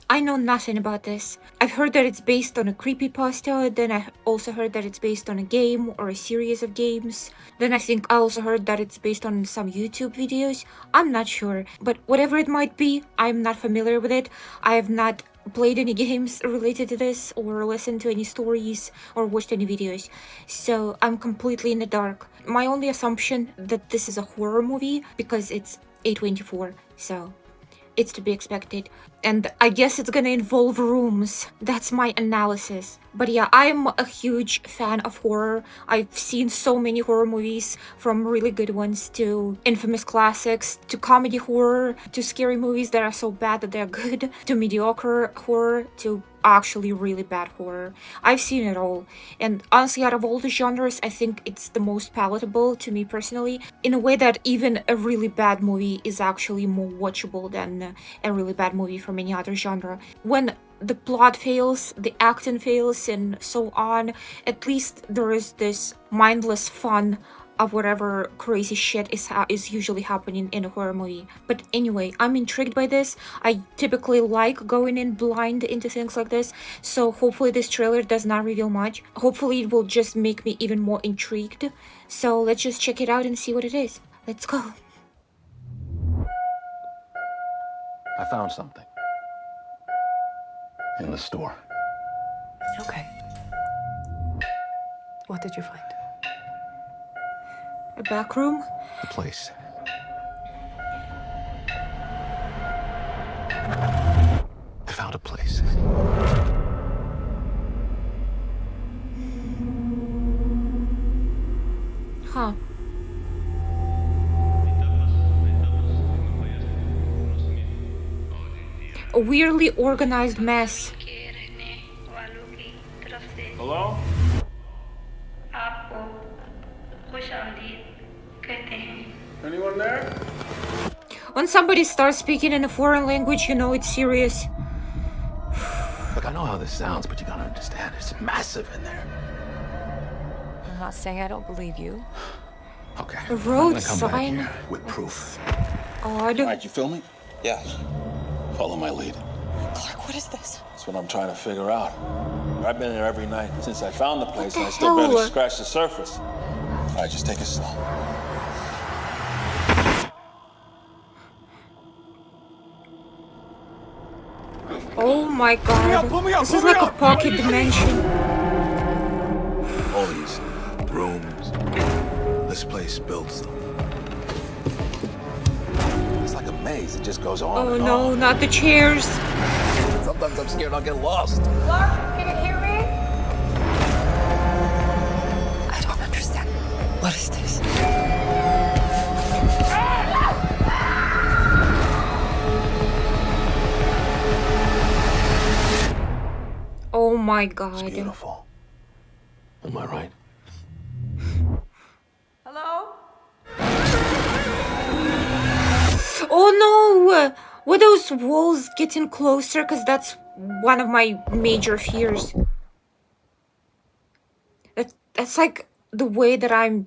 I know nothing about this. I've heard that it's based on a creepypasta, then I also heard that it's based on a game or a series of games. Then I think I also heard that it's based on some YouTube videos. I'm not sure, but whatever it might be, I'm not familiar with it. I have not played any games related to this or listened to any stories or watched any videos, so I'm completely in the dark. My only assumption that this is a horror movie because it's A24, so it's to be expected. And I guess it's gonna involve rooms. That's my analysis. But yeah, I'm a huge fan of horror. I've seen so many horror movies, from really good ones to infamous classics, to comedy horror, to scary movies that are so bad that they're good, to mediocre horror, to actually really bad horror. I've seen it all. And honestly, out of all the genres, I think it's the most palatable to me personally, in a way that even a really bad movie is actually more watchable than a really bad movie from any other genre. When the plot fails, the acting fails, and so on, at least there is this mindless fun of whatever crazy shit is usually happening in a horror movie. But anyway, I'm intrigued by this. I typically like going in blind into things like this, so hopefully this trailer does not reveal much. Hopefully it will just make me even more intrigued. So let's just check it out and see what it is. Let's go. I found something. In the store. Okay. What did you find? A back room? The place. I found a place. Huh. A weirdly organized mess. Hello? Anyone there? When somebody starts speaking in a foreign language, you know it's serious. Look, I know how this sounds, but you gotta understand, it's massive in there. I'm not saying I don't believe you. Okay. A I'm road gonna come back sign? here with proof. Odd. Alright, you filming? Yeah. Follow my lead. Clark, what is this? That's what I'm trying to figure out. I've been there every night since I found the place, the and I still barely hell? scratched the surface. Alright, just take it slow. Oh my god. This is like a pocket dimension. All these rooms. This place builds them. It's like a maze. It just goes on Oh and no, on. not the chairs. Sometimes I'm scared I'll get lost. Clark, can you hear me? I don't understand. What is this? Oh my It's god. beautiful. Am I right? Hello? Oh no! Were those walls getting closer? Because that's one of my major fears. That's like the way that I've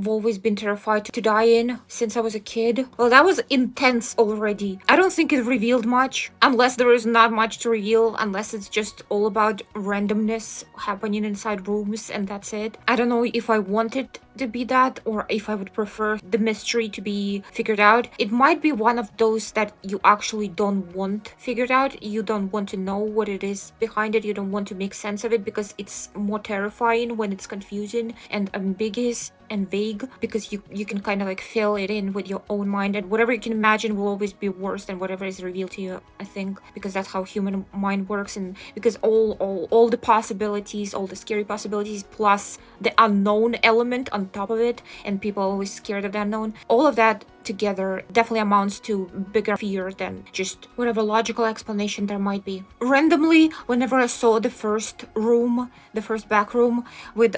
always been terrified to die in since I was a kid. Well, that was intense already. I don't think it revealed much, unless there is not much to reveal, unless it's just all about randomness happening inside rooms and that's it. I don't know if I want it to be that or if I would prefer the mystery to be figured out. It might be one of those that you actually don't want figured out. You don't want to know what it is behind it. You don't want to make sense of it because it's more terrifying when it's confusing and ambiguous and vague, because you can kind of like fill it in with your own mind, and whatever you can imagine will always be worse than whatever is revealed to you, I think, because that's how human mind works, and because all the possibilities, all the scary possibilities plus the unknown element on top of it, and people are always scared of the unknown, all of that together definitely amounts to bigger fear than just whatever logical explanation there might be. Randomly, whenever I saw the first room, the first back room with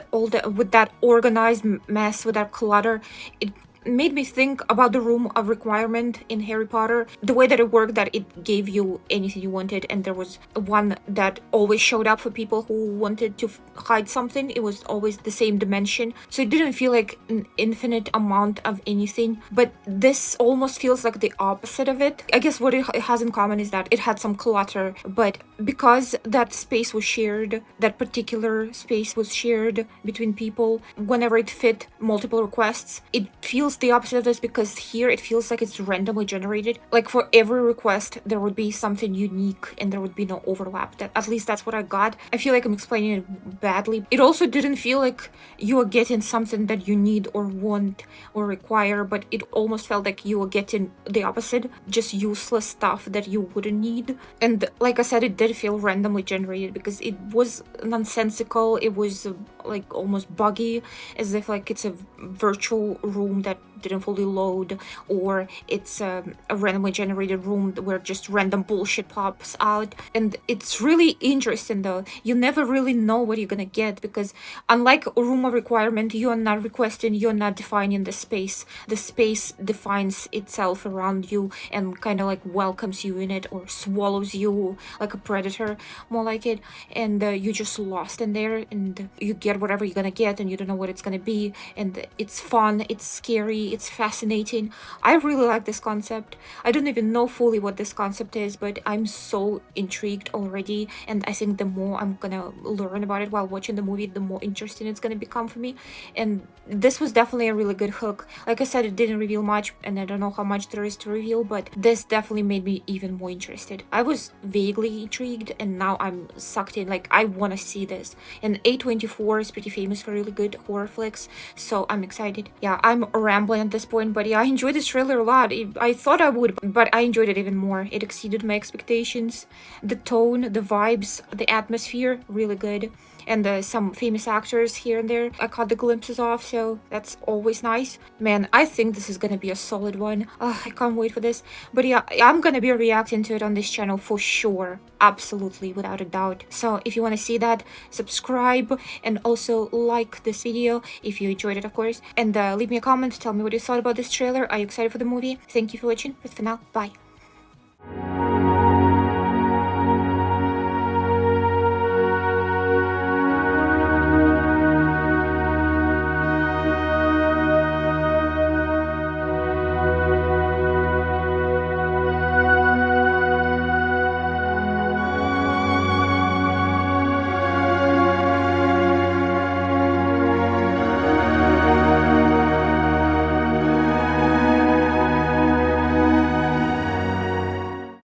that organized mess, with that clutter, it made me think about the room of requirement in Harry Potter, the way that it worked, that it gave you anything you wanted, and there was one that always showed up for people who wanted to hide something. It was always the same dimension, so it didn't feel like an infinite amount of anything, but this almost feels like the opposite of it. I guess what it has in common is that it had some clutter, but because that space was shared, that particular space was shared between people, whenever it fit multiple requests, it feels the opposite of this, because here it feels like it's randomly generated. Like for every request there would be something unique and there would be no overlap. That, at least that's what I got. I feel like I'm explaining it badly. It also didn't feel like you are getting something that you need or want or require, but it almost felt like you were getting the opposite, just useless stuff that you wouldn't need. And like I said, it did feel randomly generated because it was nonsensical. It was like almost buggy, as if like it's a virtual room that didn't fully load, or it's a randomly generated room where just random bullshit pops out. And it's really interesting though. You never really know what you're gonna get, because unlike a room of requirement, you are not requesting, you're not defining the space. The space defines itself around you and kind of like welcomes you in it, or swallows you like a predator, more like it. And you're just lost in there, and you get whatever you're gonna get, and you don't know what it's gonna be. And it's fun, it's scary, it's fascinating. I really like this concept. I don't even know fully what this concept is, but I'm so intrigued already, and I think the more I'm gonna learn about it while watching the movie, the more interesting it's gonna become for me. And this was definitely a really good hook. Like I said, it didn't reveal much, and I don't know how much there is to reveal, but this definitely made me even more interested. I was vaguely intrigued, and now I'm sucked in. Like, I want to see this. And A24 is pretty famous for really good horror flicks, so I'm excited. Yeah, I'm rambling at this point, but yeah, I enjoyed this trailer a lot. I thought I would, but I enjoyed it even more. It exceeded my expectations. The tone, the vibes, the atmosphere, really good. And some famous actors here and there I caught the glimpses of, so that's always nice. Man, I think this is gonna be a solid one. I can't wait for this. But yeah, I'm gonna be reacting to it on this channel for sure. Absolutely, without a doubt. So if you want to see that, subscribe, and also like this video if you enjoyed it, of course. And leave me a comment, tell me what you thought about this trailer. Are you excited for the movie? Thank you for watching, but for now, bye.